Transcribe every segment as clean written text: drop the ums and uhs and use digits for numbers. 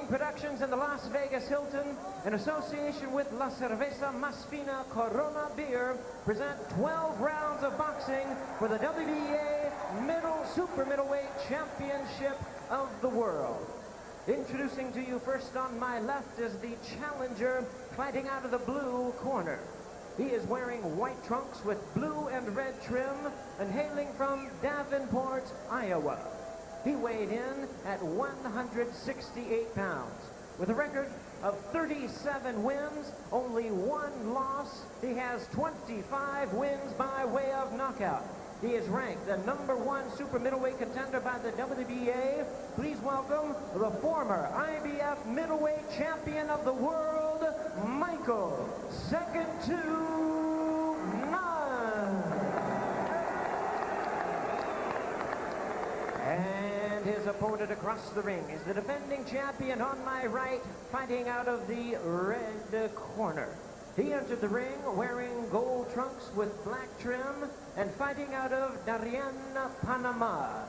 Productions in the Las Vegas Hilton, in association with La Cerveza Más Fina Corona Beer, present 12 rounds of boxing for the WBA Super Middleweight Championship of the World. Introducing to you first on my left is the challenger fighting out of the blue corner. He is wearing white trunks with blue and red trim and hailing from Davenport, Iowa. He weighed in at 168 pounds. With a record of 37 wins, only 1 loss, he has 25 wins by way of knockout. He is ranked the #1 super middleweight contender by the WBA. Please welcome the former IBF middleweight champion of the world, Michael Second to Nunn. And his opponent across the ring is the defending champion on my right, fighting out of the red corner. He entered the ring wearing gold trunks with black trim and fighting out of Darien, Panama.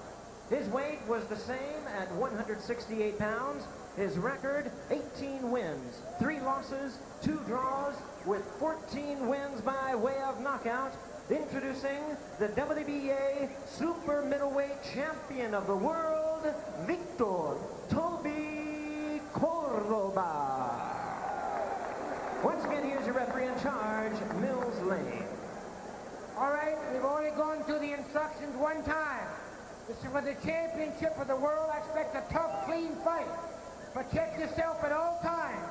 His weight was the same at 168 pounds. His record, 18 wins, 3 losses, 2 draws, with 14 wins by way of knockout. Introducing the WBA Super Middleweight Champion of the World, Victor Toby Cordoba. Once again, here's your referee in charge, Mills Lane. All right, we've only gone through the instructions one time. This is for the championship of the world. I expect a tough, clean fight. Protect yourself at all times.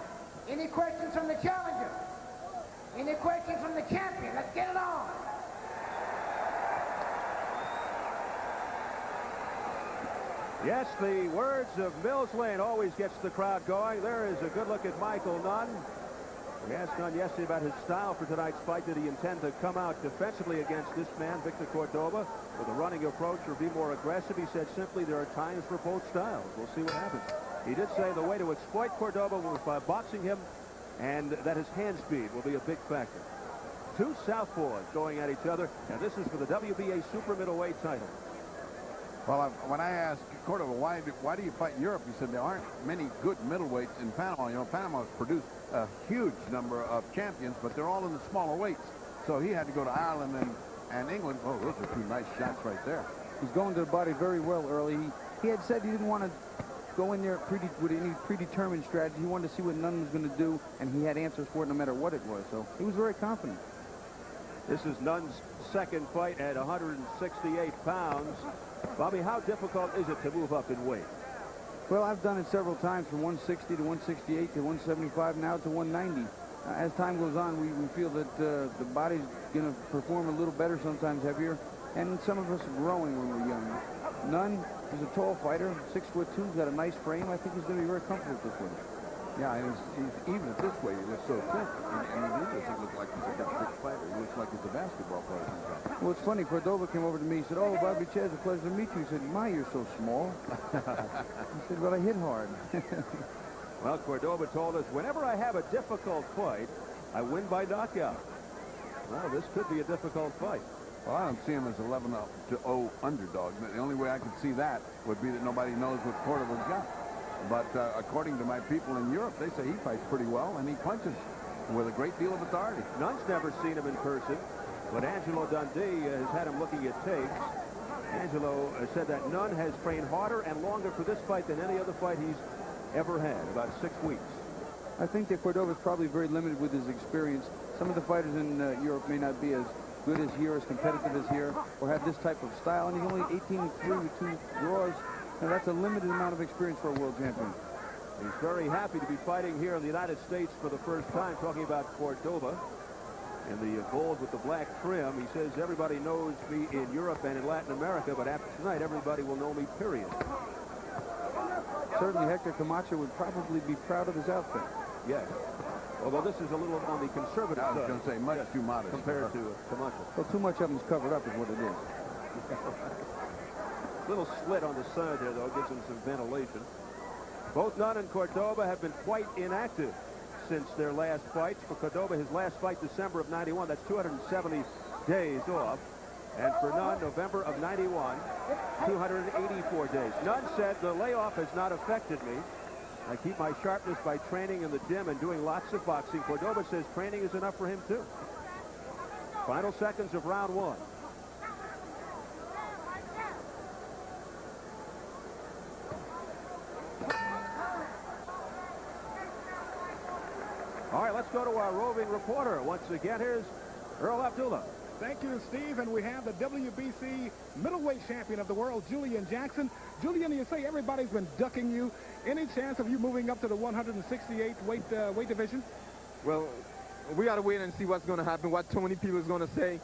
Any questions from the challenger? Any questions from the champion? Let's get it on. Yes, the words of Mills Lane always gets the crowd going. There is a good look at Michael Nunn. We asked Nunn yesterday about his style for tonight's fight. Did he intend to come out defensively against this man, Victor Cordoba, with a running approach or be more aggressive? He said simply there are times for both styles. We'll see what happens. He did say the way to exploit Cordoba was by boxing him, and that his hand speed will be a big factor. 2 southpaws going at each other, and this is for the WBA Super Middleweight title. Well, when I asked Cordoba, why do you fight Europe? He said there aren't many good middleweights in Panama. You know, Panama's produced a huge number of champions, but they're all in the smaller weights. So he had to go to Ireland and England. Oh, those are 2 nice shots right there. He's going to the body very well early. He had said he didn't want to go in there with any predetermined strategy. He wanted to see what Nunn was going to do, and he had answers for it no matter what it was. So he was very confident. This is Nunn's second fight at 168 pounds. Bobby, how difficult is it to move up in weight? Well, I've done it several times from 160 to 168 to 175 now to 190. As time goes on, we feel that the body's going to perform a little better, sometimes heavier, and some of us are growing when we're young. Nunn is a tall fighter, 6'2", got a nice frame. I think he's going to be very comfortable with this one. Yeah, and he's, even at this weight, he looks so thick. And he doesn't look like he's a big fighter. He looks like he's a basketball player sometimes. Well, it's funny. Cordoba came over to me. He said, "Oh, Bobby Chez, a pleasure to meet you." He said, "My, you're so small." He said, "Well, I hit hard." Well, Cordoba told us, whenever I have a difficult fight, I win by knockout. Well, this could be a difficult fight. Well, I don't see him as 11-0 underdog. The only way I could see that would be that nobody knows what Cordoba's got. But according to my people in Europe, they say he fights pretty well, and he punches with a great deal of authority. Nunn's never seen him in person, but Angelo Dundee has had him looking at tapes. Angelo said that Nunn has trained harder and longer for this fight than any other fight he's ever had, about 6 weeks. I think that Cordoba's probably very limited with his experience. Some of the fighters in Europe may not be as good as here, as competitive as here, or have this type of style, and he's only 18-3 with 2 draws. Now, that's a limited amount of experience for a world champion. He's very happy to be fighting here in the United States for the first time, talking about Cordoba and the gold with the black trim. He says, everybody knows me in Europe and in Latin America, but after tonight, everybody will know me, period. Certainly, Hector Camacho would probably be proud of his outfit. Yes. Although this is a little on the conservative side. I was going to say, much too modest. Compared to Camacho. Well, too much of him's covered up is what it is. Little slit on the side there, though, gives him some ventilation. Both Nunn and Cordoba have been quite inactive since their last fights. For Cordoba, his last fight, December of '91, that's 270 days off. And for Nunn, November of '91, 284 days. Nunn said, the layoff has not affected me. I keep my sharpness by training in the gym and doing lots of boxing. Cordoba says training is enough for him, too. Final seconds of round one. All right, let's go to our roving reporter. Once again, here's Earl Abdullah. Thank you, Steve. And we have the WBC middleweight champion of the world, Julian Jackson. Julian, you say everybody's been ducking you. Any chance of you moving up to the 168 weight division? Well, we got to wait and see what's going to happen, what Tony people is going to say.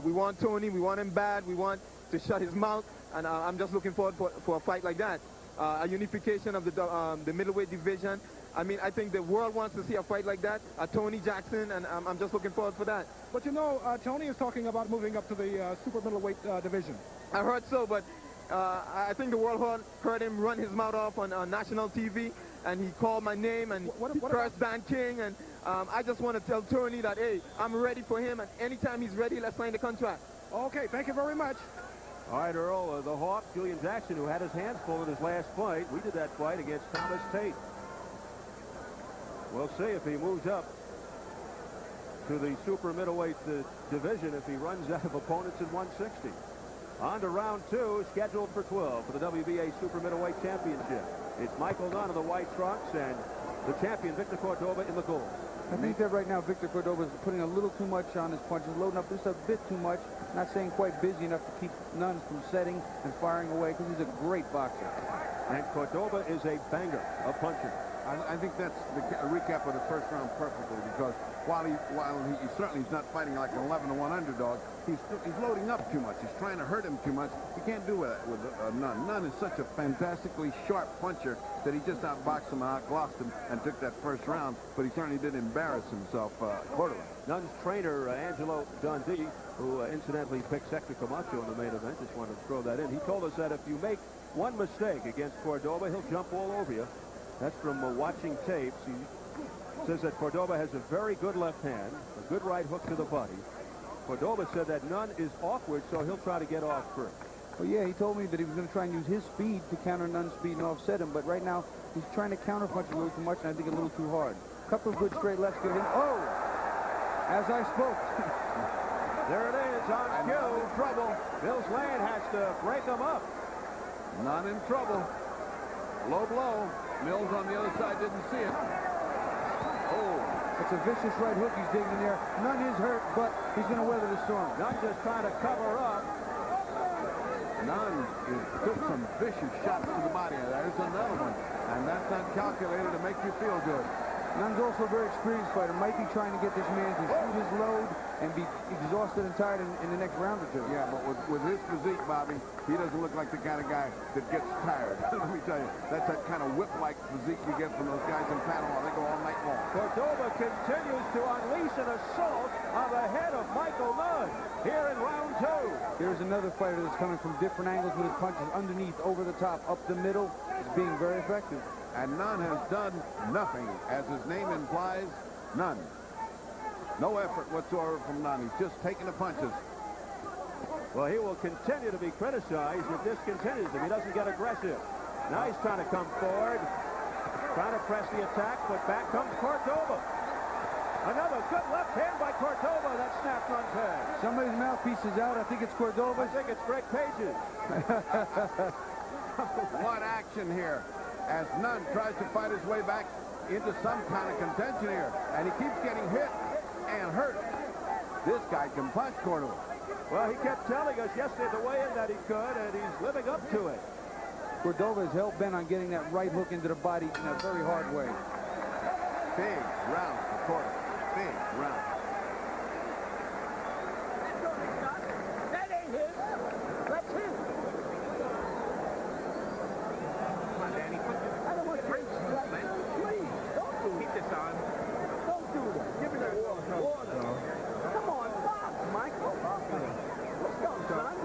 We want Tony. We want him bad. We want to shut his mouth. And I'm just looking forward for a fight like that. A unification of the middleweight division. I mean, I think the world wants to see a fight like that, Tony Jackson, and I'm just looking forward for that. But you know, Tony is talking about moving up to the super middleweight division. I heard so, but I think the world heard him run his mouth off on national TV, and he called my name and he cursed Dan King, and I just want to tell Tony that, hey, I'm ready for him, and anytime he's ready, let's sign the contract. Okay, thank you very much. All right, Earl, the Hawk, Julian Jackson, who had his hands full in his last fight. We did that fight against Thomas Tate. We'll see if he moves up to the super middleweight division, if he runs out of opponents in 160. On to round two, scheduled for 12 for the WBA super middleweight championship. It's Michael Nunn of the white trunks and the champion Victor Cordoba in the gold. I think that right now Victor Cordoba is putting a little too much on his punches, loading up just a bit too much, not saying quite busy enough to keep Nunn from setting and firing away, because he's a great boxer. And Cordoba is a banger, a puncher. I think that's a recap of the first round perfectly, because while he certainly is not fighting like an 11-to-1 underdog, he's loading up too much. He's trying to hurt him too much. You can't do that with Nunn. Nunn is such a fantastically sharp puncher that he just outboxed him, outglossed him, and took that first round, but he certainly did embarrass himself, Cordoba. Nunn's trainer, Angelo Dundee, who incidentally picked Hector Camacho in the main event, just wanted to throw that in. He told us that if you make one mistake against Cordoba, he'll jump all over you. That's from watching tapes. He says that Cordoba has a very good left hand, a good right hook to the body. Cordoba said that Nunn is awkward, so he'll try to get off first. Well, yeah, he told me that he was going to try and use his speed to counter Nunn's speed and offset him, but right now he's trying to counterpunch a little too much, and I think a little too hard. A couple of good straight lefts get in. Oh! As I spoke. There it is, on cue. Trouble. Mills Lane has to break him up. Nunn in trouble. Low blow. Mills on the other side didn't see it. Oh, it's a vicious right hook he's digging in there. Nunn is hurt, but he's going to weather the storm. Nunn just trying to cover up. Nunn took some vicious shots to the body. There's another one. And that's not calculated to make you feel good. Nunn's also a very experienced fighter. Might be trying to get this man to shoot his load and be exhausted and tired in the next round or two. Yeah, but with his physique, Bobby, he doesn't look like the kind of guy that gets tired. Let me tell you, that's that kind of whip-like physique you get from those guys in Panama. They go all night long. Cordoba continues to unleash an assault on the head of Michael Nunn here in round two. Here's another fighter that's coming from different angles with his punches underneath, over the top, up the middle. It's being very effective. And Nunn has done nothing, as his name implies, none. No effort whatsoever from Nunn. He's just taking the punches. Well, he will continue to be criticized if this continues, if he doesn't get aggressive. Now he's trying to come forward, trying to press the attack, but back comes Cordoba. Another good left hand by Cordoba that snapped Nunn's head. Somebody's mouthpiece is out. I think it's Cordoba. I think it's Greg Page's. What action here, as Nunn tries to fight his way back into some kind of contention here. And he keeps getting hit and hurt. This guy can punch, Cordoba. Well, he kept telling us yesterday at the weigh-in that he could, and he's living up to it. Cordoba is hell-bent on getting that right hook into the body in a very hard way. Big round for Cordoba. Big round. That ain't his. That's his. Come on, Danny. I don't want to break this, man. Please, don't do Keep this on. Don't do that. Give me that water. Come on, box, Michael. Let's go, son.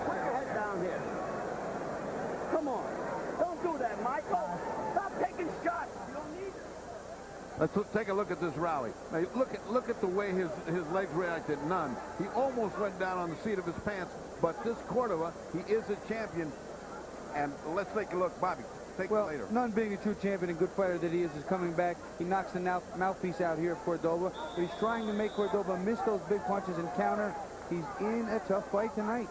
Put your head down here. Come on. Don't do that, Michael. Stop taking shots. You don't need it. Let's take a look at this rally. Now, look at the way his legs reacted. Nunn. He almost went down on the seat of his pants, but this Cordoba, he is a champion. And let's take a look, Bobby. take Well, it later. Nunn, being a true champion and good fighter that he is coming back. He knocks the mouthpiece out here of Cordoba. But he's trying to make Cordoba miss those big punches and counter. He's in a tough fight tonight.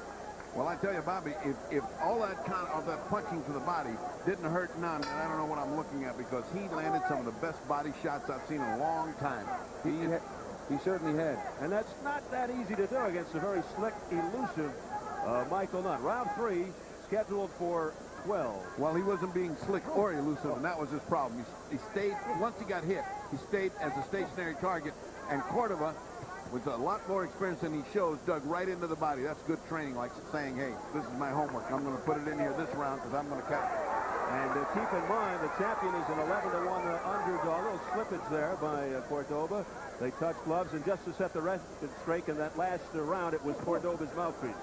Well, I tell you, Bobby, if all that kind of that punching to the body didn't hurt Nunn, and I don't know what I'm looking at, because he landed some of the best body shots I've seen in a long time. He certainly had. And that's not that easy to do against a very slick, elusive Michael Nunn. Round 3 scheduled for 12. Well, he wasn't being slick or elusive, and that was his problem. He stayed, once he got hit, he stayed as a stationary target, and Cordoba, with a lot more experience than he shows, dug right into the body. That's good training, like saying, hey, this is my homework. I'm going to put it in here this round because I'm going to catch it. And keep in mind, the champion is an 11-1 underdog. A little slippage there by Cordoba. They touched gloves, and just to set the record straight in that last round, it was Cordoba's mouthpiece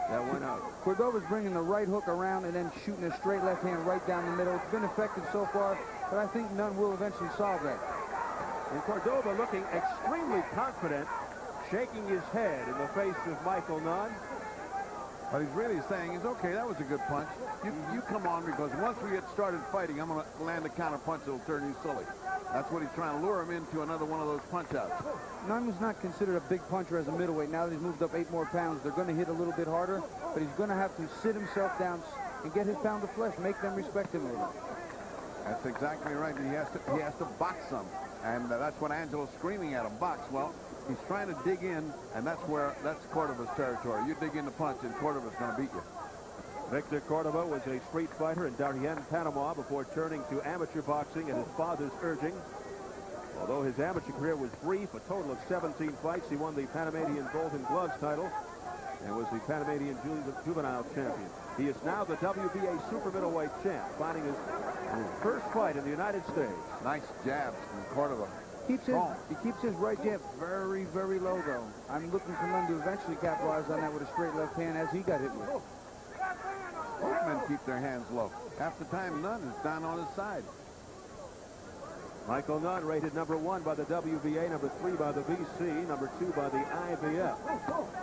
that went out. Cordoba's bringing the right hook around and then shooting a straight left hand right down the middle. It's been effective so far, but I think Nunn will eventually solve that. And Cordoba looking extremely confident, shaking his head in the face of Michael Nunn. What he's really saying is, okay, that was a good punch. You come on, because once we get started fighting, I'm going to land a counter punch that'll turn you silly. That's what he's trying to lure him into, another one of those punch-outs. Nunn was not considered a big puncher as a middleweight. Now that he's moved up 8 more pounds, they're going to hit a little bit harder, but he's going to have to sit himself down and get his pound of flesh, make them respect him a little. That's exactly right. He has to box some, and that's what Angelo's screaming at him, box. Well, he's trying to dig in, and that's Cordoba's territory. You dig in the punch, and Cordoba's going to beat you. Victor Cordoba was a street fighter in Darien, Panama, before turning to amateur boxing at his father's urging. Although his amateur career was brief, a total of 17 fights, he won the Panamanian Golden Gloves title and was the Panamanian Juvenile Champion. He is now the WBA Super Middleweight Champ, fighting his first fight in the United States. Nice jabs from Cordoba. He keeps his right jab very, very low, though. I'm looking for Nunn to eventually capitalize on that with a straight left hand as he got hit with. Both men keep their hands low. Half the time, Nunn is down on his side. Michael Nunn rated number 1 by the WBA, number 3 by the BC, number 2 by the IBF.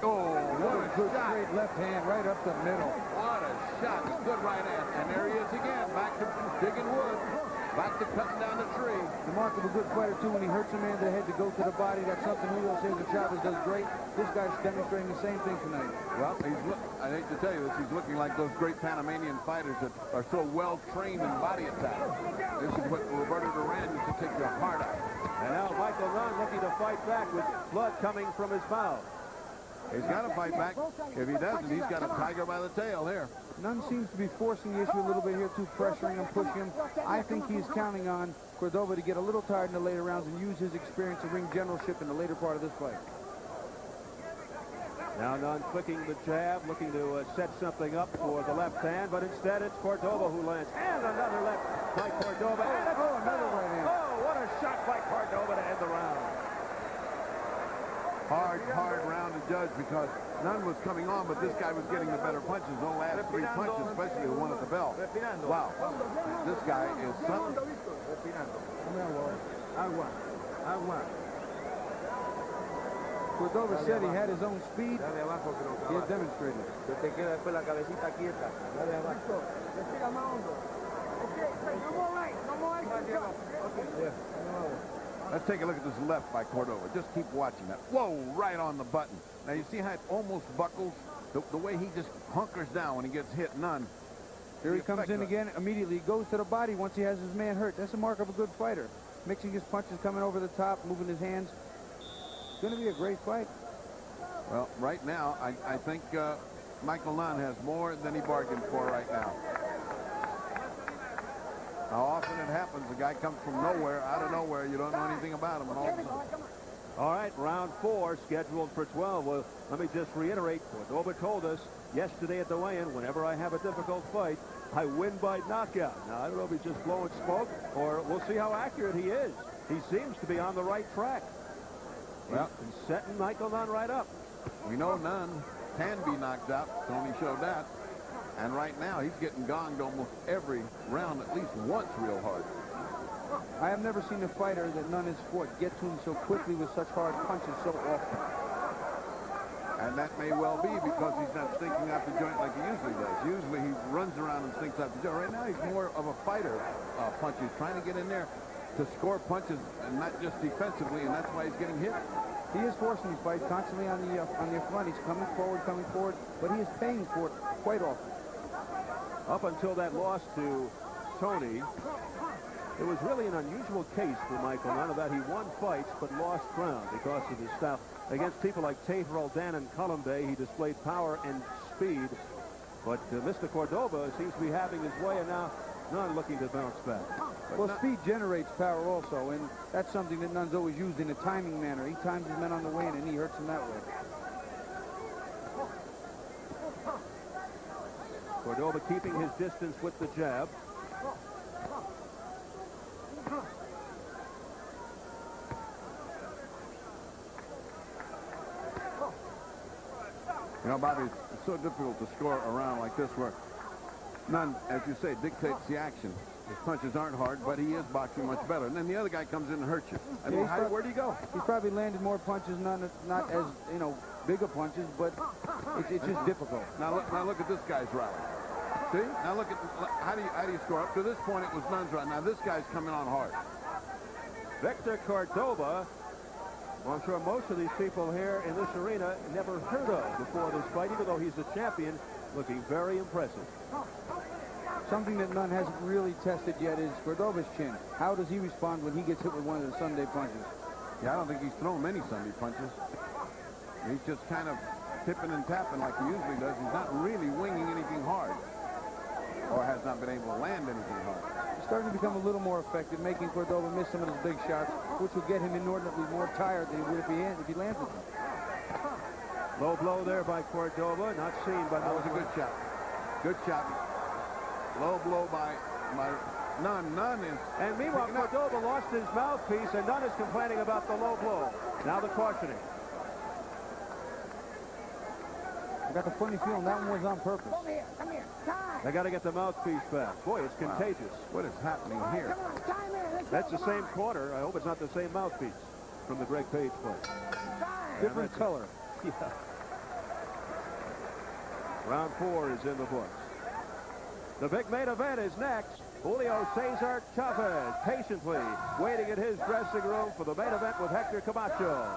Oh, what a good shot. straight left hand right up the middle. What a shot. A good right hand. And there he is again, back to digging wood. Back to cutting down the tree. Remarkable good fighter, too. When he hurts a man to the head to go to the body, that's something Julio Cesar Chavez does great. This guy's demonstrating the same thing tonight. Well, I hate to tell you this, he's looking like those great Panamanian fighters that are so well trained in body attack. This is what Roberto Duran used to take your heart out. And now Michael Nunn looking to fight back with blood coming from his mouth. He's got to fight back. If he doesn't, he's got a tiger by the tail here. Nunn seems to be forcing the issue a little bit here, too, pressuring him, pushing him. I think he's counting on Cordoba to get a little tired in the later rounds and use his experience to bring generalship in the later part of this fight. Now Nunn flicking the jab, looking to set something up for the left hand, but instead it's Cordoba who lands. And another left by Cordoba. And another right hand. Oh, what a shot by Cordoba to end the round. Hard round to judge because Nunn was coming on, but this guy was getting the better punches. The last 3 punches, especially the one at the bell. Wow. This guy is something. Cordoba said he had his own speed. He had demonstrated. Let's take a look at this left by Cordoba. Just keep watching that. Whoa, right on the button. Now, you see how it almost buckles? The way he just hunkers down when he gets hit. Nunn. Here he comes in again. Immediately goes to the body once he has his man hurt. That's a mark of a good fighter. Mixing his punches, coming over the top, moving his hands. It's going to be a great fight. Well, right now, I think Michael Nunn has more than he bargained for right now. How often it happens, a guy comes from nowhere, out of nowhere, you don't know anything about him, and all of a sudden. All right, round 4 scheduled for 12. Well, let me just reiterate, Cordoba told us yesterday at the weigh-in, whenever I have a difficult fight, I win by knockout. Now, I don't know if he's just blowing smoke, or we'll see how accurate he is. He seems to be on the right track. Well, he's setting Michael Nunn right up. We know Nunn can be knocked out. Tony showed that. And right now, he's getting gonged almost every round, at least once real hard. I have never seen a fighter that Nunn has fought get to him so quickly with such hard punches so often. And that may well be because he's not stinking out the joint like he usually does. Usually he runs around and stinks out the joint. Right now he's more of a fighter puncher. He's trying to get in there to score punches and not just defensively, and that's why he's getting hit. He is forcing these fights constantly on the front. He's coming forward, but he is paying for it quite often. Up until that loss to Toney, it was really an unusual case for Michael Nunn that he won fights but lost ground because of his style. Against people like Tate, Roldan, and Colombe, he displayed power and speed. But Mr. Cordoba seems to be having his way, and now Nunn looking to bounce back. Well, speed generates power also, and that's something that Nunn's always used in a timing manner. He times his men on the way in, and he hurts him that way. Cordoba keeping his distance with the jab. You know, Bobby, it's so difficult to score around like this where Nunn, as you say, dictates the action. His punches aren't hard, but he is boxing much better. And then the other guy comes in and hurts you. I mean, where'd he go? He's probably landed more punches, not as, you know, bigger punches, but it's just difficult. Now look at this guy's rally. See? Now look at, how do you score? Up to this point, it was Nunn's rally. Now this guy's coming on hard. Victor Cordoba, well, I'm sure most of these people here in this arena never heard of before this fight, even though he's the champion, looking very impressive. Something that Nunn hasn't really tested yet is Cordoba's chin. How does he respond when he gets hit with one of the Sunday punches? Yeah, I don't think he's thrown many Sunday punches. He's just kind of tipping and tapping like he usually does. He's not really winging anything hard, or has not been able to land anything hard. He's starting to become a little more effective, making Cordoba miss some of his big shots, which will get him inordinately more tired than he would if he landed them. Low blow there by Cordoba, not seen by That was a good shot. Good shot. Low blow by Nunn. Nunn is... And meanwhile, Cordoba lost his mouthpiece, and Nunn is complaining about the low blow. Now the cautioning. I got the funny feeling that one was on purpose. Come here, time. They got to get the mouthpiece back. Boy, it's contagious. What is happening here? Come on, time in. That's the same corner. I hope it's not the same mouthpiece from the Greg Page fight. Different color. Yeah. Round 4 is in the books. The big main event is next. Julio Cesar Chavez patiently waiting in his dressing room for the main event with Hector Camacho.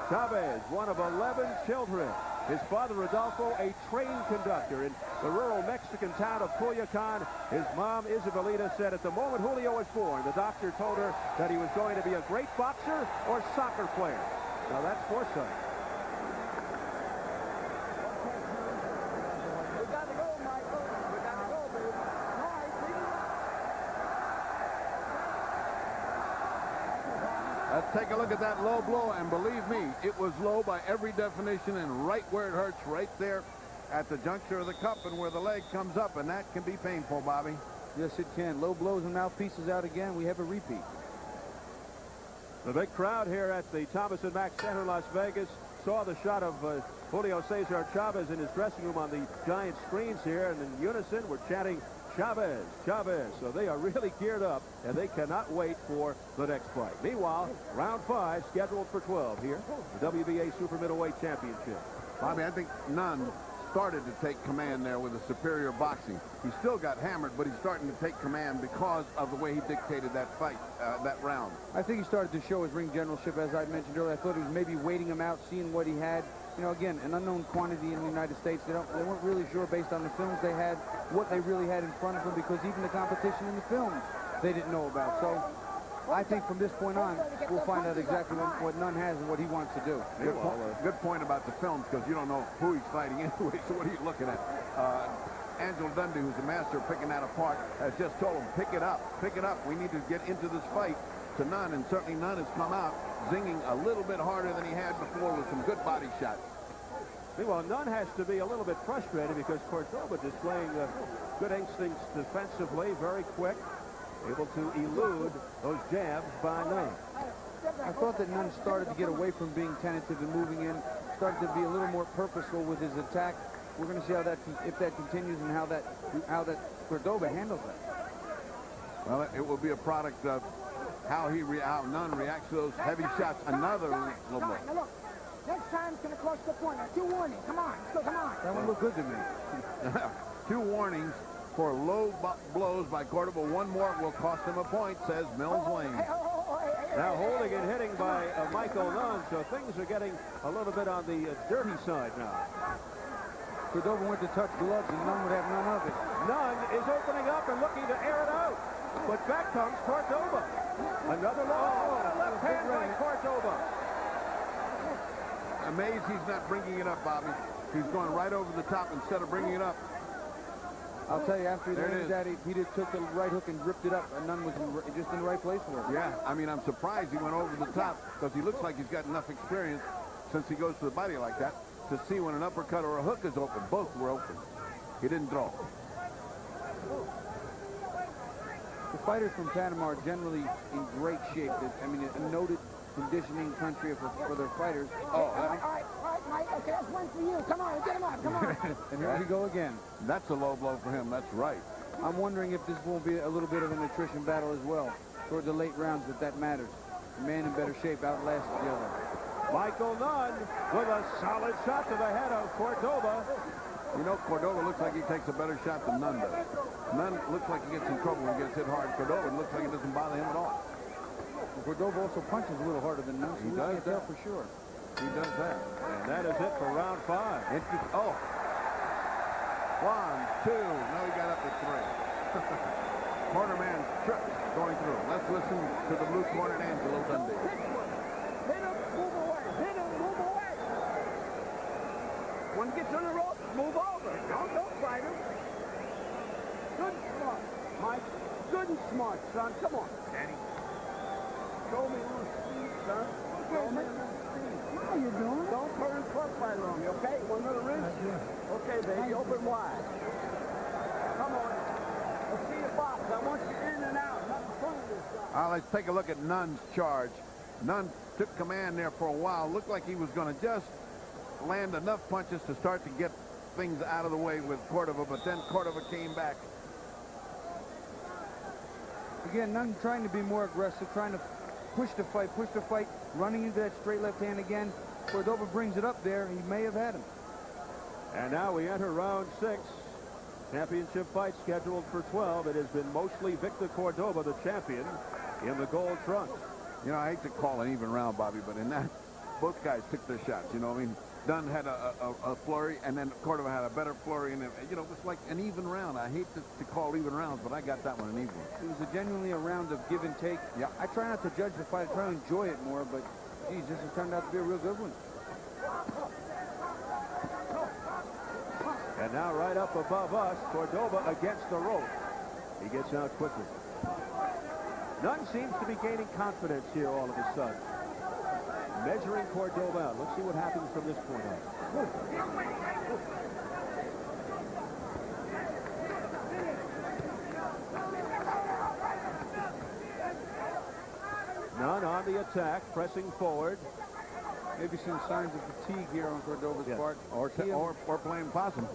Chavez, one of 11 children. His father, Rodolfo, a train conductor in the rural Mexican town of Culiacan. His mom, Isabelita, said at the moment Julio was born, the doctor told her that he was going to be a great boxer or soccer player. Now that's foresight. Let's take a look at that low blow, and believe me, it was low by every definition and right where it hurts, right there at the juncture of the cup and where the leg comes up, and that can be painful, Bobby. Yes, it can. Low blows and mouthpieces out again. We have a repeat. The big crowd here at the Thomas & Mack Center in Las Vegas saw the shot of Julio Cesar Chavez in his dressing room on the giant screens here, and in unison we're chanting Chavez, Chavez. So they are really geared up, and they cannot wait for the next fight. Meanwhile, round 5 scheduled for 12 here, the WBA Super Middleweight Championship. Bobby, I think Nunn started to take command there with a superior boxing. He still got hammered, but he's starting to take command because of the way he dictated that fight, that round. I think he started to show his ring generalship, as I mentioned earlier. I thought he was maybe waiting him out, seeing what he had. You know, again, an unknown quantity in the United States. They weren't really sure, based on the films they had, what they really had in front of them, because even the competition in the films they didn't know about. So I think from this point on, we'll find out exactly what Nunn has and what he wants to do. Good point about the films, because you don't know who he's fighting anyway, so what are you looking at? Angel Dundee, who's the master of picking that apart, has just told him, pick it up, pick it up. We need to get into this fight to Nunn, and certainly Nunn has come out zinging a little bit harder than he had before with some good body shots. Meanwhile, Nunn has to be a little bit frustrated because Cordoba displaying good instincts defensively, very quick, able to elude those jabs by Nunn. I thought that Nunn started to get away from being tentative and moving in, started to be a little more purposeful with his attack. We're going to see how that, if that continues, and how that Cordoba handles that. Well, it will be a product of how Nunn reacts to those heavy shots. Another low blow. Next time it's going to cost the point. Now, 2 warnings. Come on. Let's go. Come on. That one looked good to me. 2 warnings for low blows by Cordoba. 1 more will cost him a point, says Mills Lane. Now holding and hitting by Michael Nunn, so things are getting a little bit on the dirty side now. Cordoba went to touch gloves, and Nunn would have none of it. Nunn is opening up and looking to air it out. But back comes Cordoba. Another left hand by Cordoba. Amazed he's not bringing it up, Bobby. He's going right over the top instead of bringing it up. I'll tell you, after he landed that, he just took the right hook and ripped it up, and Nunn was just in the right place for it. Yeah, I mean, I'm surprised he went over the top because he looks like he's got enough experience since he goes to the body like that to see when an uppercut or a hook is open. Both were open. He didn't throw. The fighters from Panama are generally in great shape. I mean, a noted conditioning country for their fighters. All right, Mike. Okay, that's one for you. Come on, get him up. Come on. And here we go again. That's a low blow for him. That's right. I'm wondering if this won't be a little bit of an attrition battle as well. Toward the late rounds, that matters. The man in better shape outlasts the other. Michael Nunn with a solid shot to the head of Cordoba. You know, Cordoba looks like he takes a better shot than Nunn does. Nunn looks like he gets in trouble when he gets hit hard. Cordoba looks like it doesn't bother him at all. Cordoba also punches a little harder than Nunn. He does that for sure. He does that. And that is it for round 5. Oh. 1, 2. No, he got up to 3. Corner man trip going through. Let's listen to the blue corner, Angelo Dundee. Hit him, move away. Hit him, move away. When he gets on the rope, move over. Don't fight him. Good and smart, Mike. Good and smart, son. Come on. Danny. Show me a little speed, son. Show me a little speed. How you doing? Don't turn club fighter on me, okay? One little wrist. Okay, baby. Open wide. Come on. Let's see the box. I want you in and out. Not in front of this guy. Let's take a look at Nunn's charge. Nunn took command there for a while. Looked like he was going to just land enough punches to start to get things out of the way with Cordoba, but then Cordoba came back. Again, Nunn trying to be more aggressive, trying to push the fight, running into that straight left hand again. Cordoba brings it up there. He may have had him. And now we enter round 6. Championship fight scheduled for 12. It has been mostly Victor Cordoba, the champion, in the gold trunks. You know, I hate to call an even round, Bobby, but in that, both guys took their shots. You know, I mean, Dunn had a flurry, and then Cordoba had a better flurry, and you know, it was like an even round. I hate to call even rounds, but I got that one an even one. It was genuinely a round of give and take. Yeah. I try not to judge the fight. I try to enjoy it more, but geez, this has turned out to be a real good one. And now right up above us, Cordoba against the rope. He gets out quickly. Nunn seems to be gaining confidence here all of a sudden. Measuring Cordoba out. Let's see what happens from this point on. Nunn on the attack, pressing forward. Maybe some signs of fatigue here on Cordoba's part. Or playing possum.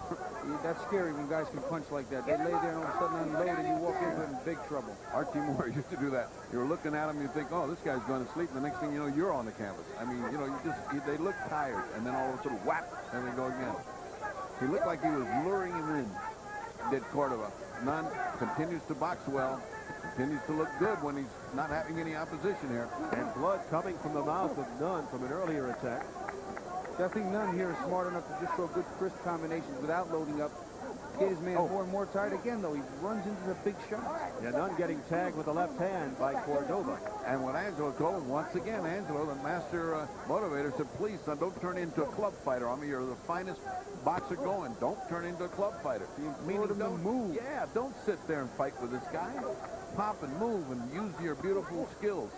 That's scary when guys can punch like that. They lay there and all of a sudden unload and you walk into it in big trouble. Archie Moore used to do that. You're looking at him, you think, oh, this guy's going to sleep. And the next thing you know, you're on the canvas. I mean, you know, they look tired. And then all of a sudden, whap, and they go again. He looked like he was luring him in, did Cordoba. Nunn continues to box well. Continues to look good when he's not having any opposition here. And blood coming from the mouth of Nunn from an earlier attack. I think Nunn here is smart enough to just throw good crisp combinations without loading up. Get his man more and more tired again, though. He runs into the big shots. Yeah, Nunn getting tagged with the left hand by Cordoba. And what Angelo told him, once again, Angelo, the master motivator, said, please, son, don't turn into a club fighter on me. You're the finest boxer going. Don't turn into a club fighter. Meaning don't move. Yeah, don't sit there and fight with this guy. Pop and move and use your beautiful skills.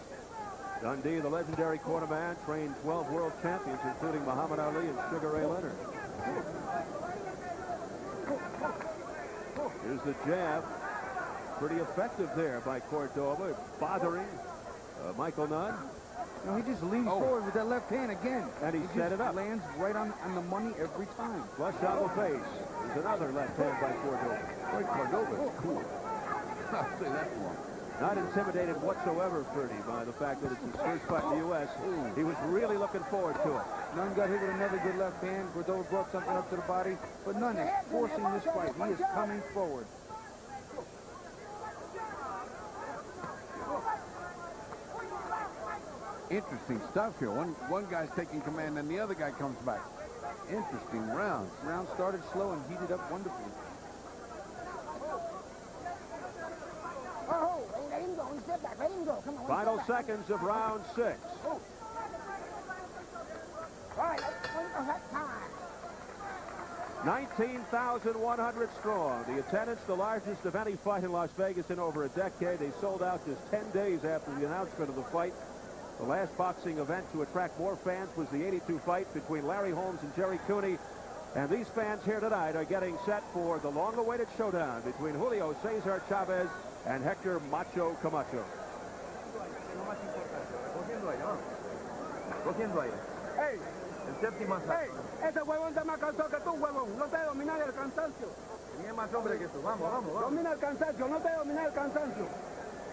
Dundee, the legendary cornerman, trained 12 world champions, including Muhammad Ali and Sugar Ray Leonard. Here's the jab. Pretty effective there by Cordoba, bothering Michael Nunn. No, he just leans forward with that left hand again. And he set it up. Lands right on the money every time. Flush on the face. There's another left hand by Cordoba. Boy, Cordoba is cool. I'll say that for him. Not intimidated whatsoever, Ferdy, by the fact that it's his first fight in the U.S. He was really looking forward to it. Nunn got hit with another good left hand. Cordoba brought something up to the body, but Nunn is forcing this fight. He is coming forward. Interesting stuff here. One guy's taking command and the other guy comes back. Interesting rounds. Round started slow and heated up wonderfully. Oh, let him go. He stepped back. Let him go. Come on. Final seconds of round 6. All right, that's time. 19,100 strong. The attendance, the largest of any fight in Las Vegas in over a decade. They sold out just 10 days after the announcement of the fight. The last boxing event to attract more fans was the '82 fight between Larry Holmes and Jerry Cooney. And these fans here tonight are getting set for the long-awaited showdown between Julio Cesar Chavez and Hector Macho Camacho. Hey, ese huevón está más cansado que tú, huevón. No te domina el cansancio. Tiene más hombre que tú. Vamos, vamos, vamos. Domina el cansancio, no te domina el cansancio.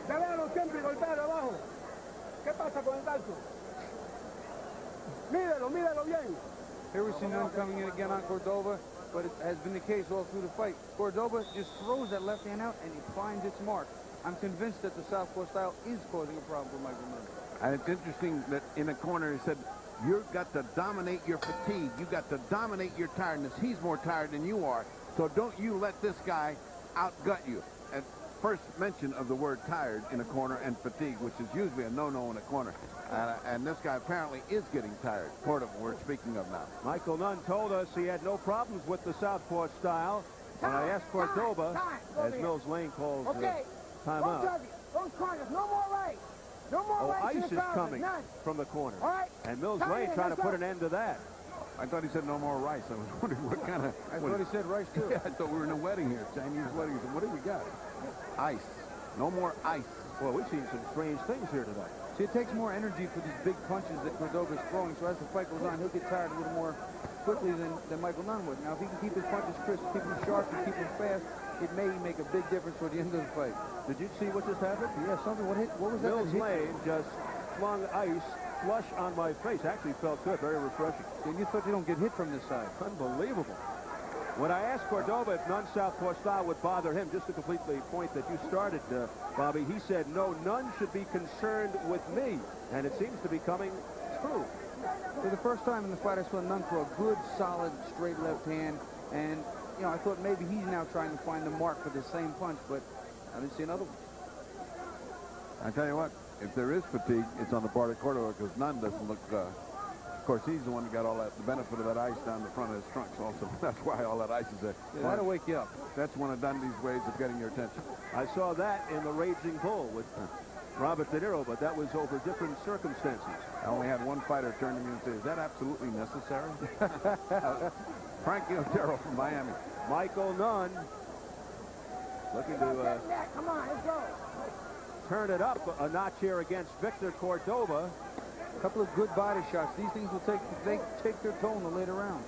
Déjalo siempre y golpear abajo. ¿Qué pasa con el calcio? Mídelo, mídelo bien. Here we see Nunn coming in again on Cordoba, but it has been the case all through the fight. Cordoba just throws that left hand out and it finds its mark. I'm convinced that the southpaw style is causing a problem for Michael Nunn. And it's interesting that in the corner he said, you've got to dominate your fatigue. You've got to dominate your tiredness. He's more tired than you are. So don't you let this guy outgut you. And first mention of the word tired in a corner and fatigue, which is usually a no-no in a corner. And this guy apparently is getting tired. Cordoba, we're speaking of now. Michael Nunn told us he had no problems with the southpaw style. When I asked Cordoba, as Mills Lane calls timeout. Those corners, no more right. No more right. Ice is coming from the corner. All right. And Mills Lane trying to put an end to that. I thought he said no more rice. I was wondering what kind of... I thought he said rice, too. Yeah, I thought we were in a wedding here, Chinese wedding. What do we got? Ice. No more ice. Well, we've seen some strange things here tonight. See, it takes more energy for these big punches that Cordoba's throwing, so as the fight goes on, he'll get tired a little more quickly than Michael Nunn would. Now, if he can keep his punches crisp, keep them sharp, and keep them fast, it may make a big difference toward the end of the fight. Did you see what just happened? Yeah, something. What was that? Mills Lane just flung ice flush on my face. Actually felt good, very refreshing. And you thought you don't get hit from this side. Unbelievable. When I asked Cordoba if Nunn's southpaw style would bother him, just to complete the point that you started, Bobby, he said, no, Nunn should be concerned with me. And it seems to be coming true. For the first time in the fight, I saw Nunn throw a good, solid, straight left hand. And, you know, I thought maybe he's now trying to find the mark for the same punch, but I didn't see another one. I tell you what, if there is fatigue, it's on the part of Cordoba, because Nunn doesn't look... Of course, he's the one that got all that, the benefit of that ice down the front of his trunks also. That's why all that ice is there. That'll wake you up. That's one of Dundee's ways of getting your attention. I saw that in The Raging Bull with Robert De Niro, but that was over different circumstances. I only had one fighter turn to me and say, is that absolutely necessary? Frankie Otero from Miami. Michael Nunn looking to Come on, let's go. turn it up a notch here against Victor Cordoba. A couple of good body shots. These things will take their toll in the later rounds.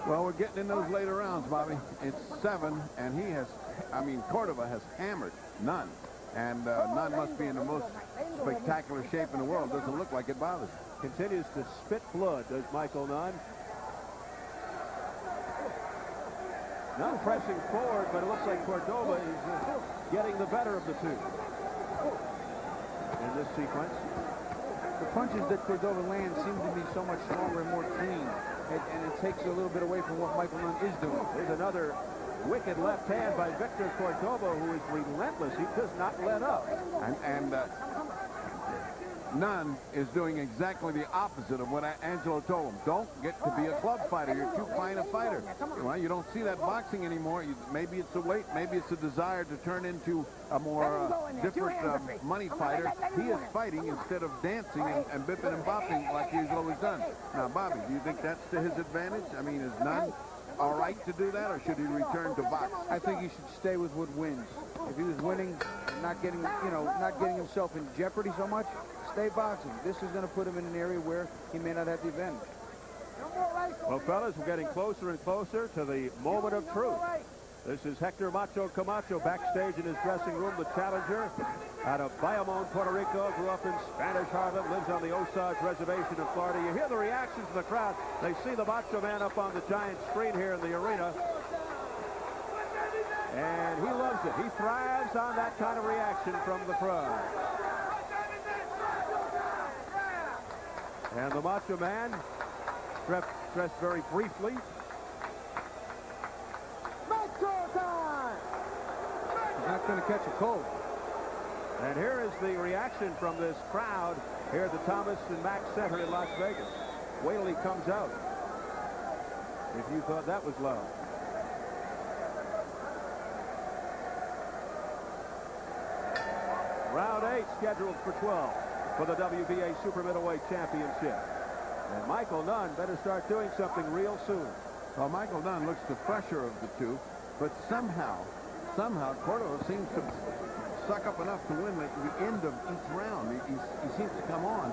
Well, we're getting in those later rounds, Bobby. It's 7, and he has, I mean, Cordoba has hammered Nunn. And Nunn must be in the most spectacular shape in the world. Doesn't look like it bothers him. Continues to spit blood, does Michael Nunn. Nunn pressing forward, but it looks like Cordoba is getting the better of the two in this sequence. The punches that Cordoba lands seem to be so much stronger and more clean, and it takes a little bit away from what Michael Nunn is doing. There's another wicked left hand by Victor Cordoba, who is relentless. He does not let up. And Nunn is doing exactly the opposite of what Angelo told him. Don't get to be a club fighter. You're too fine a fighter. Well, you don't see that boxing anymore. Maybe it's a weight. Maybe it's a desire to turn into a more different money fighter. He is fighting instead of dancing and bipping and bopping like he's always done. Now, Bobby, do you think that's to his advantage? I mean, is Nunn all right to do that, or should he return to box? I think he should stay with what wins. If he was winning, not getting himself in jeopardy so much, stay boxing. This is going to put him in an area where he may not have the advantage. Well, fellas, we're getting closer and closer to the moment of truth. This is Hector Macho Camacho backstage in his dressing room, the challenger out of Bayamon, Puerto Rico, grew up in Spanish Harlem, lives on the Osage Reservation in Florida. You hear the reactions of the crowd. They see the Macho Man up on the giant screen here in the arena. And he loves it. He thrives on that kind of reaction from the crowd. And the Macho Man, dressed very briefly. He's not going to catch a cold. And here is the reaction from this crowd here at the Thomas and Mack Center in Las Vegas. Wait till he comes out. If you thought that was loud. Round 8 scheduled for 12 for the WBA Super Middleweight Championship. And Michael Nunn better start doing something real soon. Well, Michael Nunn looks the fresher of the two, but somehow Cordoba seems to suck up enough to win the end of each round. He seems to come on.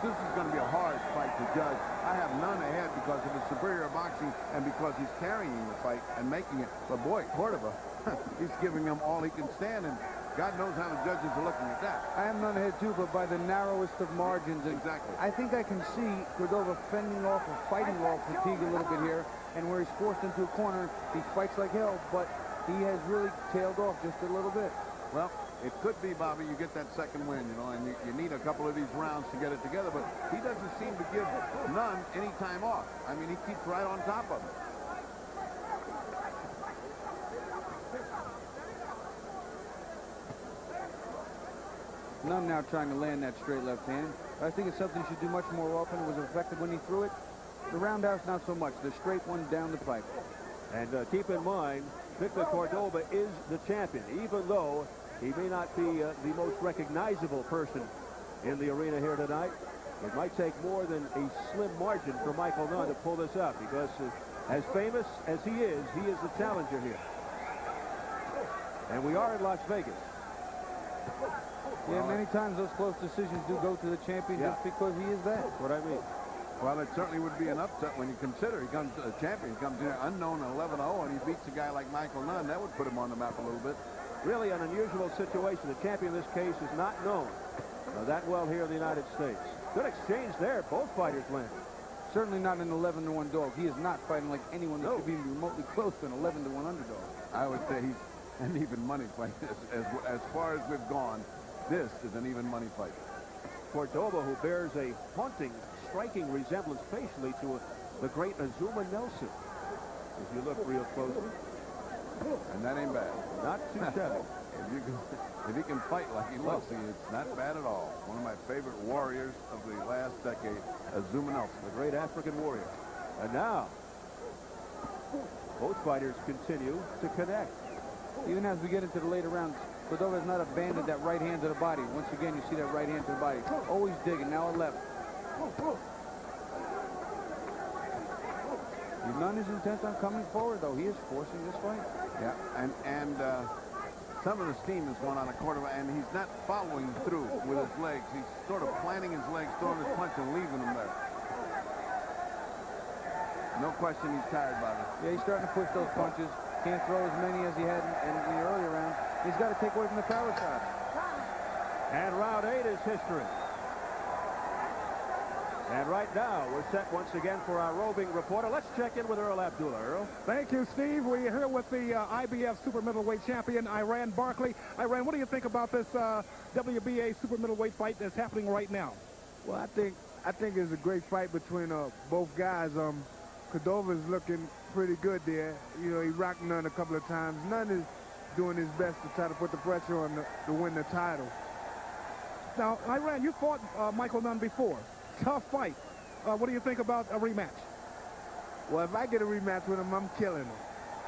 This is going to be a hard fight to judge. I have Nunn ahead because of his superior boxing and because he's carrying the fight and making it. But boy, Cordoba, he's giving him all he can stand, and God knows how the judges are looking at that. I am Nunn ahead too, but by the narrowest of margins. Exactly. I think I can see Cordoba fending off or fighting off fatigue a little bit here, and where he's forced into a corner, he fights like hell, but he has really tailed off just a little bit. Well, it could be, Bobby, you get that second win, you know, and you need a couple of these rounds to get it together, but he doesn't seem to give Nunn any time off. I mean, he keeps right on top of him. Nunn now trying to land that straight left hand. I think it's something he should do much more often. It was effective when he threw it. The roundhouse, not so much. The straight one down the pipe. And keep in mind, Victor Cordoba is the champion, even though he may not be the most recognizable person in the arena here tonight. It might take more than a slim margin for Michael Nunn to pull this up, because as famous as he is the challenger here. And we are in Las Vegas. Yeah, many times those close decisions do go to the champion just because he is that. That's what I mean. Well, it certainly would be an upset when you consider he comes a champion, comes in unknown 11-0, and he beats a guy like Michael Nunn. That would put him on the map a little bit. Really an unusual situation. The champion in this case is not known that well here in the United States. Good exchange there. Both fighters landed. Certainly not an 11-to-1 dog. He is not fighting like anyone that could be remotely close to an 11-to-1 underdog. I would say he's an even money fight. As far as we've gone, this is an even money fight. Cordoba, who bears a haunting, striking resemblance facially to the great Azuma Nelson, if you look real closely. And that ain't bad. Not too shabby. If he can fight like he looks, it's not bad at all. One of my favorite warriors of the last decade, Azuma Nelson. The great African warrior. And now, both fighters continue to connect. Even as we get into the later rounds, Cordoba has not abandoned that right hand to the body. Once again, you see that right hand to the body. Always digging, now a left. Nunn is intent on coming forward, though. He is forcing this fight. Yeah, and some of the steam is going on at Cordoba, and he's not following through with his legs. He's sort of planting his legs, throwing his punch, and leaving them there. No question he's tired, Bobby. Yeah, he's starting to push those punches. Can't throw as many as he had in the earlier rounds. He's got to take away from the power shots. And round 8 is history. And right now, we're set once again for our roving reporter. Let's check in with Earl Abdullah. Earl. Thank you, Steve. We're here with the IBF Super Middleweight Champion, Iran Barkley. Iran, what do you think about this WBA Super Middleweight fight that's happening right now? Well, I think it's a great fight between both guys. Cordoba is looking pretty good there. You know, he rocked Nunn a couple of times. Nunn is doing his best to try to put the pressure on to win the title. Now, Iran, you fought Michael Nunn before. Tough fight. What do you think about a rematch? Well, if I get a rematch with him, I'm killing him.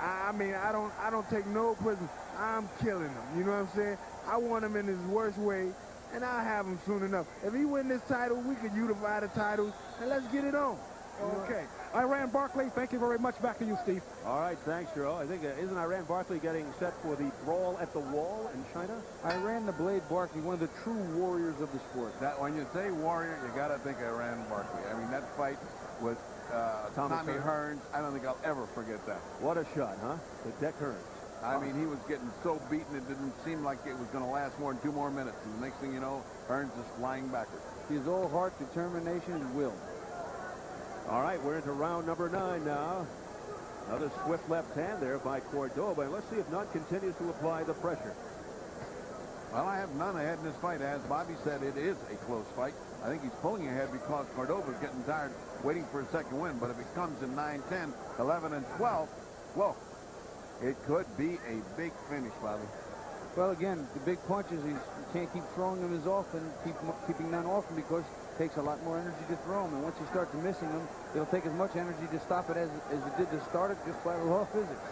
I mean, I don't take no prisoners. I'm killing him. You know what I'm saying? I want him in his worst way, and I'll have him soon enough. If he win this title, we could unify the titles, and let's get it on. Okay. Iran Barkley, thank you very much. Back to you, Steve. All right, thanks, Earl. I think, isn't Iran Barkley getting set for the brawl at the wall in China? Iran the Blade Barkley, one of the true warriors of the sport. That when you say warrior, you got to think Iran Barkley. I mean, that fight was Tommy Hearns. I don't think I'll ever forget that. What a shot, huh? To Deck Hearns. I mean, he was getting so beaten, it didn't seem like it was going to last more than 2 more minutes. And the next thing you know, Hearns is flying backwards. He's all heart, determination, and will. All right, we're into round number 9 now. Another swift left hand there by Cordoba. And let's see if Nunn continues to apply the pressure. Well, I have Nunn ahead in this fight. As Bobby said, it is a close fight. I think he's pulling ahead because Cordoba's getting tired waiting for a second win. But if it comes in 9, 10, 11, and 12, whoa, it could be a big finish, Bobby. Well, again, the big punches, you can't keep throwing them as often, keeping Nunn often, because it takes a lot more energy to throw them. And once you start to missing them, it'll take as much energy to stop it as it did to start it, just by law of physics.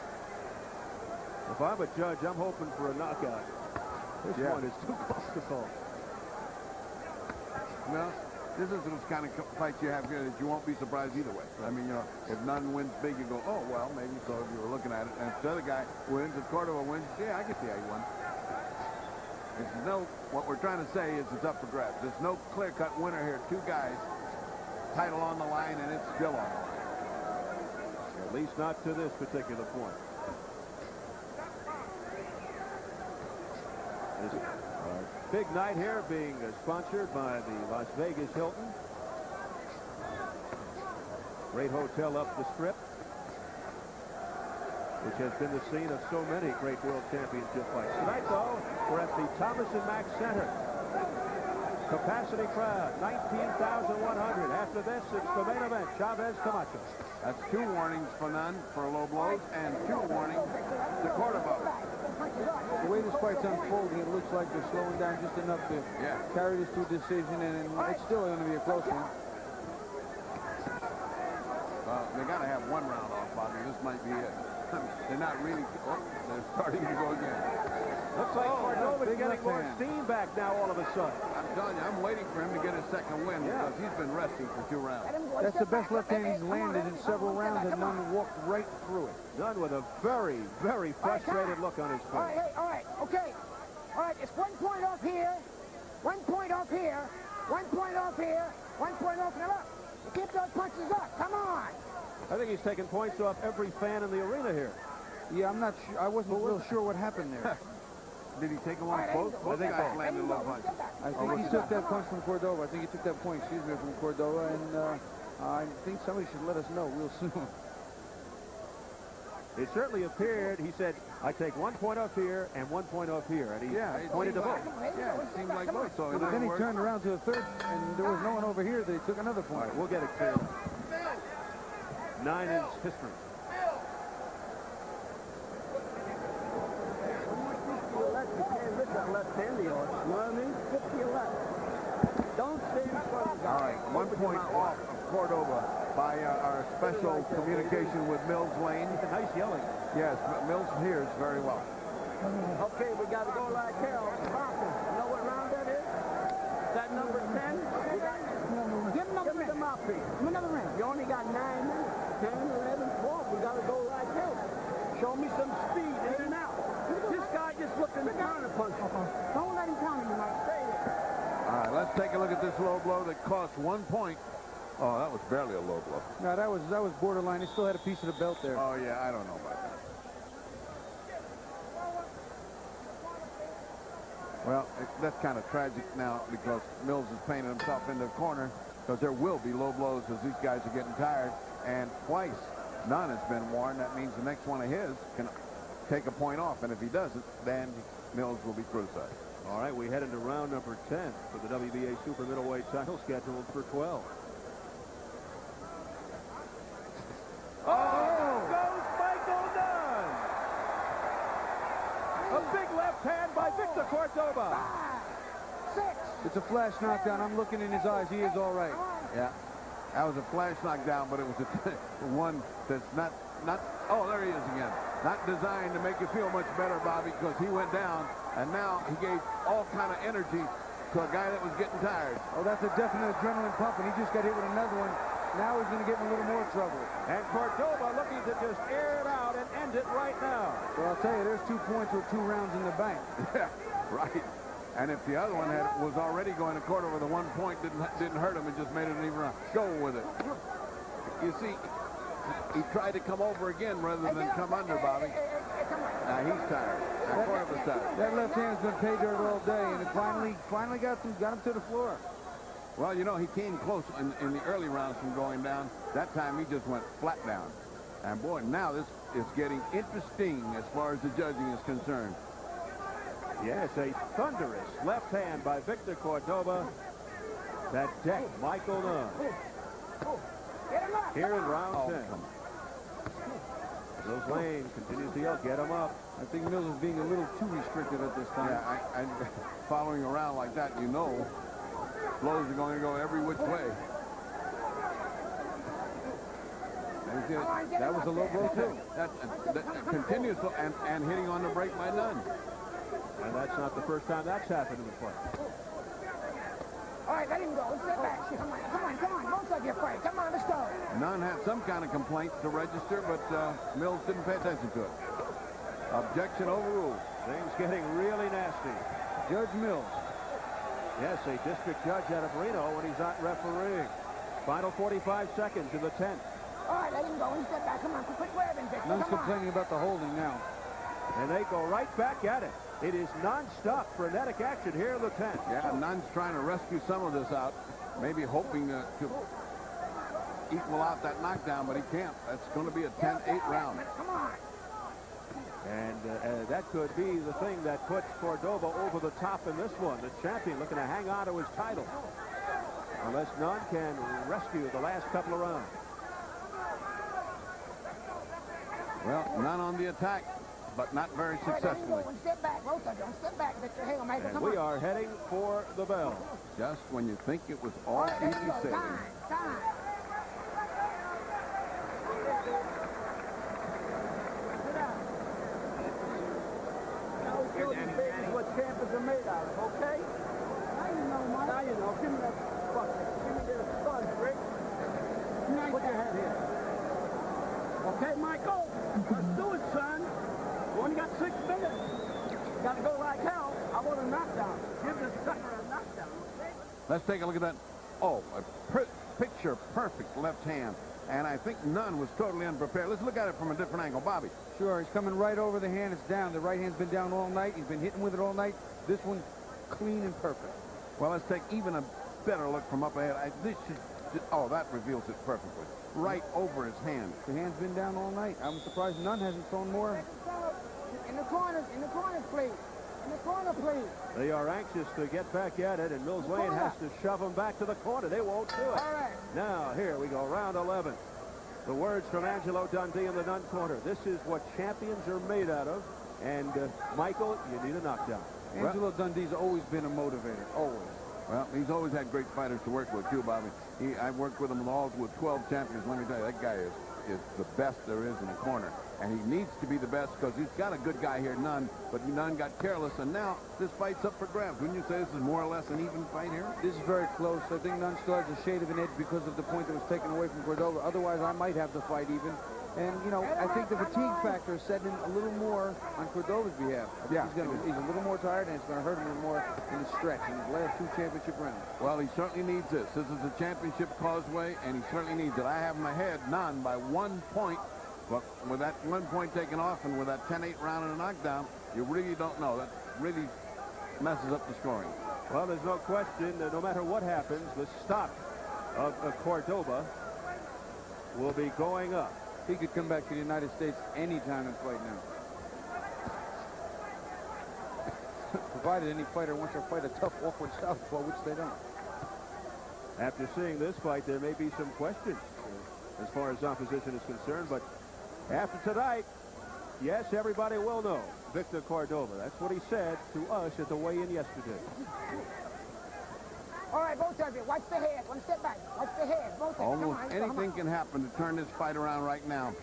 If I'm a judge, I'm hoping for a knockout. This one is too close to call. No, this is the kind of fight you have here that you won't be surprised either way. I mean, you know, if Nunn wins big, you go, oh, well, maybe so if you were looking at it. And if the other guy wins, if Cordoba wins, yeah, I can see how he won. There's no, what we're trying to say is it's up for grabs. There's no clear-cut winner here. 2 guys, title on the line, and it's still on the line. At least not to this particular point. This big night here being sponsored by the Las Vegas Hilton. Great hotel up the strip, which has been the scene of so many great world championship fights. Tonight, though, we're at the Thomas & Mack Center. Capacity crowd, 19,100. After this, it's the main event, Chavez Camacho. That's 2 warnings for Nunn for low blows and 2 warnings to Cordoba. The way this fight's unfolding, it looks like they're slowing down just enough to carry this to a decision, and it's still going to be a close one. Well, they got to have 1 round off, Bobby. This might be it. They're not really. Oh, they're starting to go again. Looks like Cordoba's getting more steam back now all of a sudden. I'm telling you, I'm waiting for him to get his second win because he's been resting for 2 rounds. That's the best left hand he's landed in several rounds, and Nunn walked right through it. Nunn with a very, very frustrated look on his face. All right, okay. All right, it's 1 point off here, 1 point off here, 1 point off here, 1 point off and up. You keep those punches up. Come on. I think he's taking points off every fan in the arena here. Yeah, I'm not sure. I wasn't real sure what happened there. Did he take him on both? Both guys landed low punches. I think he took that punch from Cordoba. I think he took that point, from Cordoba, and I think somebody should let us know real soon. It certainly appeared, he said, I take 1 point off here and 1 point off here, and he pointed to both. Yeah, it seemed like both. So but then he turned around to the third, and there was no one over here that he took another point. All right, we'll get it cleared. 9 is history. You can't hit that left hand of yours. You know what I mean? 50 left. Don't stay in front of the guy. All right, 1 point off of Cordoba by our special communication with Mills Lane. Nice yelling. Yes, Mills hears very well. Okay, we got to go like hell. You know what round that is? That number 10? Give him the mouthpiece. Give him another round. You only got 9 minutes. 10, 11, 12. We got to go like hell. Show me some speed in and out. This guy just looking to counter punch. Don't let him counter you, Mike. Stay there. All right, let's take a look at this low blow that cost 1 point. Oh, that was barely a low blow. No, that was borderline. He still had a piece of the belt there. Oh, yeah, I don't know about that. Well, that's kind of tragic now because Mills is painting himself into the corner because there will be low blows as these guys are getting tired. And twice, Nunn has been warned. That means the next one of his can take a point off. And if he doesn't, then Mills will be criticized. All right, we head into round number 10 for the WBA super middleweight title scheduled for 12. Oh! Goes Michael Nunn! A big left hand by Victor Cordoba. 6. It's a flash knockdown. I'm looking in his eyes. He is all right. Yeah. That was a flash knockdown, but it was one that's not, oh, there he is again. Not designed to make you feel much better, Bobby, because he went down, and now he gave all kind of energy to a guy that was getting tired. Oh, that's a definite adrenaline pump, and he just got hit with another one. Now he's going to get in a little more trouble. And Cordoba looking to just air it out and end it right now. Well, I'll tell you, there's 2 points with 2 rounds in the bank. Yeah, right. And if the other one was already going to Cordoba, the 1 point didn't hurt him and just made it an even round. Go with it. You see, he tried to come over again rather than come under, Bobby. Now he's tired. Now Cordoba's tired. That left hand's been pay dirt all day, and it finally got him to the floor. Well, you know, he came close in the early rounds from going down. That time he just went flat down. And boy, now this is getting interesting as far as the judging is concerned. Yes, a thunderous left hand by Victor Cordoba that decked Michael Nunn. Here in round 10. Mills Lane continues to yell, get him up. I think Mills is being a little too restrictive at this time. Yeah, following around like that, you know, blows are going to go every which way. That was a low blow, too. That continues and hitting on the break by Nunn. And that's not the first time that's happened in the fight. All right, let him go. Let's get back. Come on. Both of you fight. Come on, let's go. Nunn had some kind of complaint to register, but Mills didn't pay attention to it. Objection overruled. Things getting really nasty. Judge Mills. Yes, a district judge out of Reno when he's not refereeing. Final 45 seconds in the 10th. All right, let him go. Let's get back. Come on, quit grabbing, Victor. Nunn's complaining about the holding now. And they go right back at it. It is non-stop frenetic action here in the 10th. Yeah, Nunn's trying to rescue some of this out, maybe hoping to equal out that knockdown, but he can't. That's going to be a 10-8 round. Come on. And that could be the thing that puts Cordoba over the top in this one. The champion looking to hang on to his title. Unless Nunn can rescue the last couple of rounds. Well, Nunn on the attack, but not very successfully. Step back, both of them. Step back, Victor. Hang on, Michael. And we are heading for the bell. Just when you think it was all easy sailing. Time. Baby's what champions are made out of, okay? Now you know, Mike. Now you know. Give me that bucket. Give me that sponge, Rick. Put your head here. Okay, Michael? Let's do it, son. You only got 6 minutes. You got to go like hell. I want a knockdown. Give this sucker a knockdown, okay? Let's take a look at that. Oh, a picture-perfect left hand. And I think Nunn was totally unprepared. Let's look at it from a different angle. Bobby. Sure, he's coming right over the hand. It's down. The right hand's been down all night. He's been hitting with it all night. This one's clean and perfect. Well, let's take even a better look from up ahead. Oh, that reveals it perfectly. Right over his hand. The hand's been down all night. I'm surprised Nunn hasn't thrown more. In the corner, please. In the corner, please. They are anxious to get back at it, and Mills Lane has to shove them back to the corner. They won't do it. All right. Now, here we go, round 11. The words from Angelo Dundee in the Nunn corner. This is what champions are made out of. And, Michael, you need a knockdown. Angelo Dundee's always been a motivator, always. Well, he's always had great fighters to work with, too, Bobby. I've worked with him all with 12 champions. Let me tell you, that guy is the best there is in the corner. And he needs to be the best because he's got a good guy here, Nunn. But Nunn got careless, and now this fight's up for grabs. Wouldn't you say this is more or less an even fight here? This is very close. I think Nunn still has a shade of an edge because of the point that was taken away from Cordoba. Otherwise, I might have the fight even. And, you know, I think the fatigue factor is setting a little more on Cordoba's behalf. Yeah. He's a little more tired, and it's going to hurt him a little more in the stretch in his last 2 championship rounds. Well, he certainly needs this. This is a championship causeway, and he certainly needs it. I have him ahead, Nunn, by 1 point. But with that 1 point taken off and with that 10-8 round and a knockdown, you really don't know. That really messes up the scoring. Well, there's no question that no matter what happens, the stock of Cordoba will be going up. He could come back to the United States anytime and fight now. Provided any fighter wants to fight a tough, awkward southpaw, which they don't. After seeing this fight, there may be some questions as far as opposition is concerned, but after tonight, yes, everybody will know Victor Cordoba. That's what he said to us at the weigh-in yesterday. All right, both of you, watch the head. One step back. Watch the head. Both of you. Almost anything can happen to turn this fight around right now.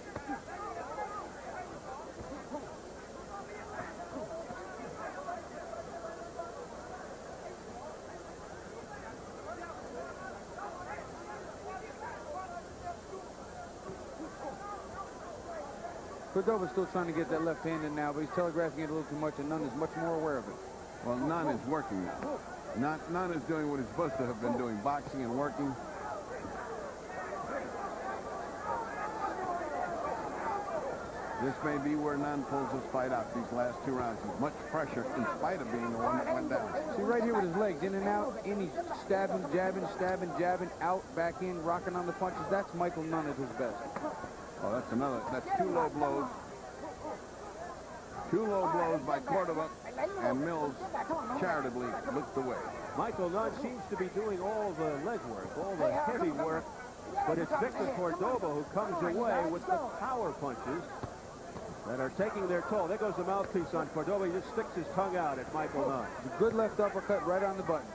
Cordoba's still trying to get that left hand in now, but he's telegraphing it a little too much, and Nunn is much more aware of it. Well, Nunn is working now. Nunn is doing what he's supposed to have been doing, boxing and working. This may be where Nunn pulls his fight out these last 2 rounds. He's much pressure in spite of being the one that went down. See, right here with his legs in and out, he's stabbing, jabbing, out, back in, rocking on the punches. That's Michael Nunn at his best. Oh, that's 2 low blows. 2 low blows by Cordoba, and Mills charitably looked away. Michael Nunn seems to be doing all the leg work, all the heavy work, but it's Victor Cordoba who comes away with the power punches that are taking their toll. There goes the mouthpiece on Cordoba. He just sticks his tongue out at Michael Nunn. It's a good left uppercut right on the button.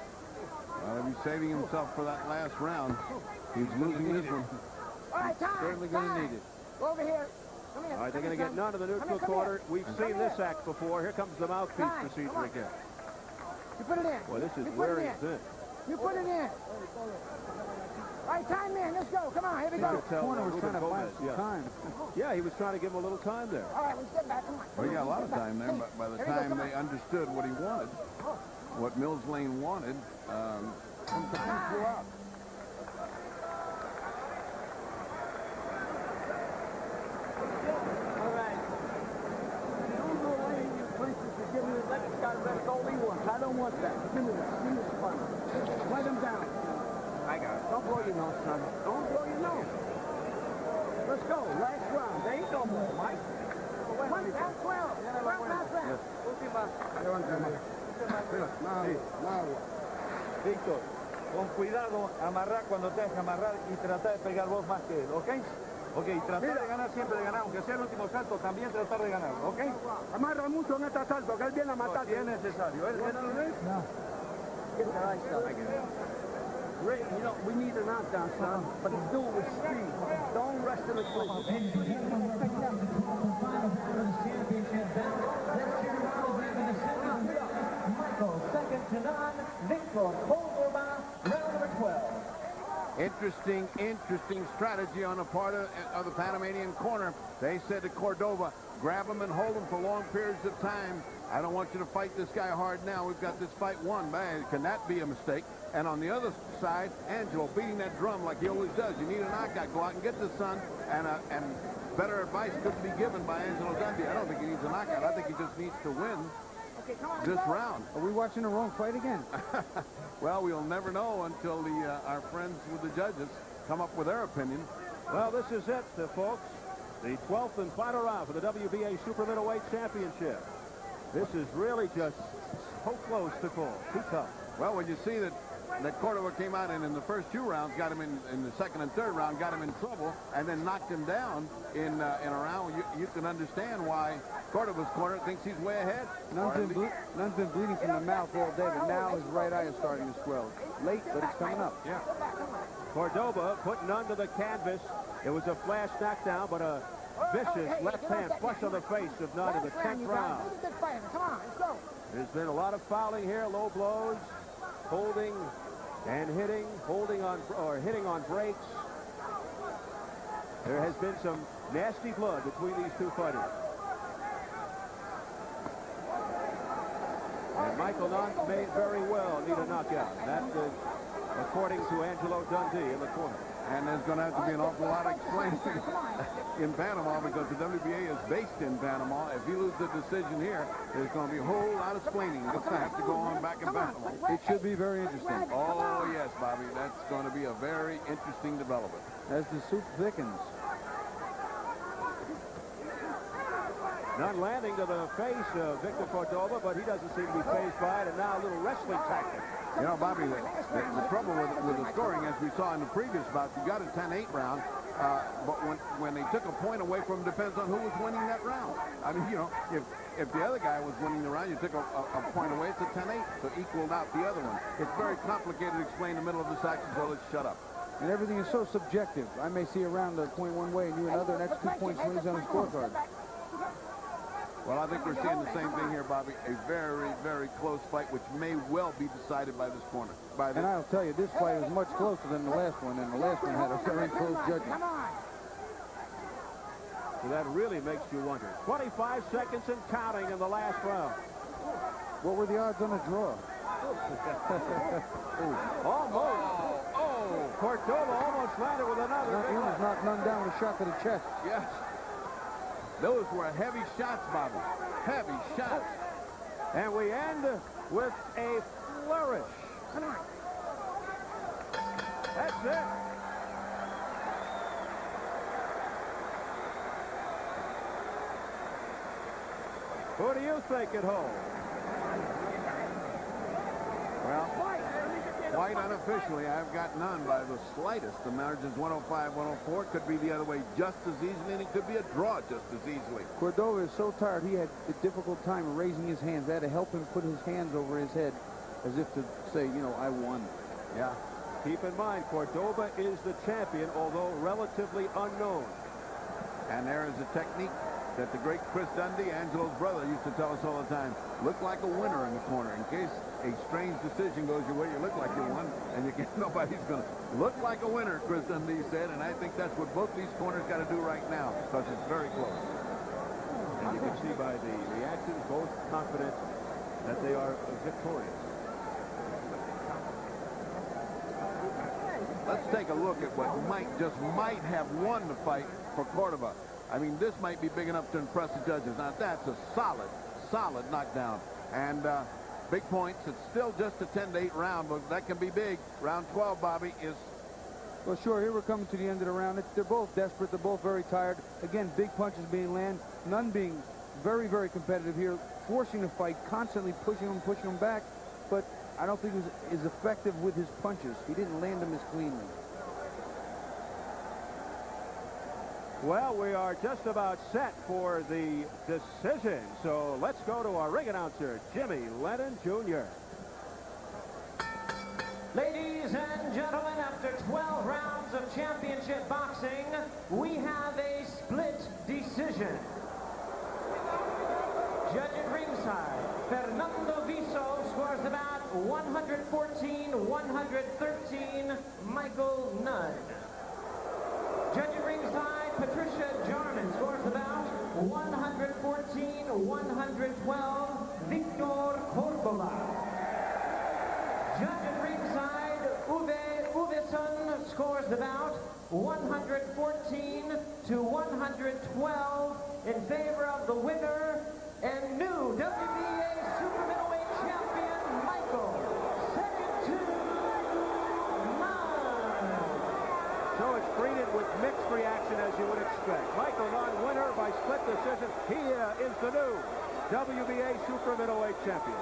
Well, if he's saving himself for that last round, he's losing this one. Certainly going to need it. Over here. Come here. All right, they're going to get Nunn to the neutral corner. We've seen this act before. Here comes the mouthpiece procedure again. You put it in. Boy, this is wearing thin. You put it in. All right, time in. Let's go. Come on, here we go. The corner was trying to buy some time. Yeah, he was trying to give him a little time there. All right, we step back. Come on. Well, he got a lot of time there, but by the time they understood what he wanted, what Mills Lane wanted, some time flew out. I don't want that. Give me that. Give me the fun. Let him down. I got it. Don't blow your nose, son. Don't blow your nose. Let's go. Last round. There ain't no more, Mike. Round 12. Last round. Víctor, con cuidado, amarrar cuando tengas que amarrar y tratar de pegar vos más que él, ¿ok? Ok, tratar de ganar siempre de ganar, aunque sea el último salto, también tratar de ganar, ¿ok? Amarra mucho en este salto, que él viene a matar. Si es necesario. ¿Él no lo ves? No. Rick, you know, we need a knockdown, son, but do it with speed. Don't rush to the clinch. Ladies and gentlemen, we're bringing up the quarterfinals for this championship bout. Let's cheer him out in the center. Michael, second to none. Victor Cordoba, round number 12. Interesting strategy on the part of the Panamanian corner. They said to Cordoba, grab him and hold him for long periods of time. I don't want you to fight this guy hard now. We've got this fight won. Man, can that be a mistake? And on the other side, Angelo beating that drum like he always does. You need a knockout. Go out and get the son. And better advice couldn't be given by Angelo Dundee. I don't think he needs a knockout. I think he just needs to win this round. Are we watching the wrong fight again? Well, we'll never know until our friends with the judges come up with their opinion. Well, this is it, folks. The 12th and final round for the WBA Super Middleweight Championship. This is really just so close to call. Too tough. Well, when you see that Cordoba came out and in the first 2 rounds got him in the second and third round, got him in trouble, and then knocked him down in a round, you can understand why Cordoba's corner thinks he's way ahead. Nunn's been bleeding from the mouth all day, but now his right eye is starting to swell. Late, but it's coming up. Yeah. Cordoba put Nunn to the canvas. It was a flash knockdown, but a vicious left hand flush on the face of Nunn in the 10th round. Come on, let's go. There's been a lot of fouling here, low blows, holding and hitting, hitting on breaks. There has been some nasty blood between these 2 fighters. And Michael Nunn may very well need a knockout. That is according to Angelo Dundee in the corner. And there's going to have to be an awful lot of explaining in Panama because the WBA is based in Panama. If he loses the decision here, there's going to be a whole lot of explaining that's going to have to go on back in Panama. It should be very interesting. Oh, yes, Bobby. That's going to be a very interesting development. As the soup thickens. Nunn landing to the face of Victor Cordoba, but he doesn't seem to be fazed by it, and now a little wrestling tactic. You know, Bobby, the trouble with the scoring, as we saw in the previous bout, you got a 10-8 round, but when they took a point away from him, depends on who was winning that round. I mean, you know, if the other guy was winning the round, you took a point away, it's a 10-8, so equaled out the other one. It's very complicated to explain the middle of the section, so let's shut up. And everything is so subjective. I may see a round a point one way and you another, and that's 2 point swings on the scorecard. Well, I think we're seeing the same thing here, Bobby. A very, very close fight, which may well be decided by this corner. And I'll tell you, this fight is much closer than the last one, and the last one had a very close judgment. So that really makes you wonder. 25 seconds and counting in the last round. What were the odds on a draw? Almost. Oh, Cordoba almost landed with another. He almost knocked Nunn down with a shot to the chest. Yes. Those were heavy shots, Bobby. Heavy shots. And we end with a flourish. Come on. That's it. Who do you think at home? Well, quite unofficially, I've got Nunn by the slightest. The margin's 105-104. Could be the other way just as easily, and it could be a draw just as easily. Cordoba is so tired, he had a difficult time raising his hands. They had to help him put his hands over his head as if to say, you know, I won. Yeah. Keep in mind, Cordoba is the champion, although relatively unknown. And there is a technique that the great Chris Dundee, Angelo's brother, used to tell us all the time. Look like a winner in the corner. In case a strange decision goes your way, you look like you won, and you can't, nobody's going to look like a winner, Chris Dundee said, and I think that's what both these corners got to do right now, because it's very close. And you can see by the reactions, both confident that they are victorious. Let's take a look at what just might have won the fight for Cordoba. I mean, this might be big enough to impress the judges. Now, that's a solid knockdown. And big points. It's still just a 10-8 round, but that can be big. Round 12, Bobby, is... Well, sure, here we're coming to the end of the round. They're both desperate. They're both very tired. Again, big punches being landed. Nunn being very, very competitive here, forcing the fight, constantly pushing him back. But I don't think he was as effective with his punches. He didn't land them as cleanly. Well, we are just about set for the decision. So let's go to our ring announcer, Jimmy Lennon Jr. Ladies and gentlemen, after 12 rounds of championship boxing, we have a split decision. Judge at ringside, Fernando Viso scores the bout 114-113, Michael Nunn. Judge at ringside, Patricia Jarman scores the bout 114-112, Victor Cordoba. Judge at ringside, Uveson scores the bout 114-112 in favor of the winner and new WBA super middleweight champion, Michael, second to Nunn. So it's greeted with mixed reaction, as you would expect. Michael Nunn, winner by split decision. He is the new WBA super middleweight champion.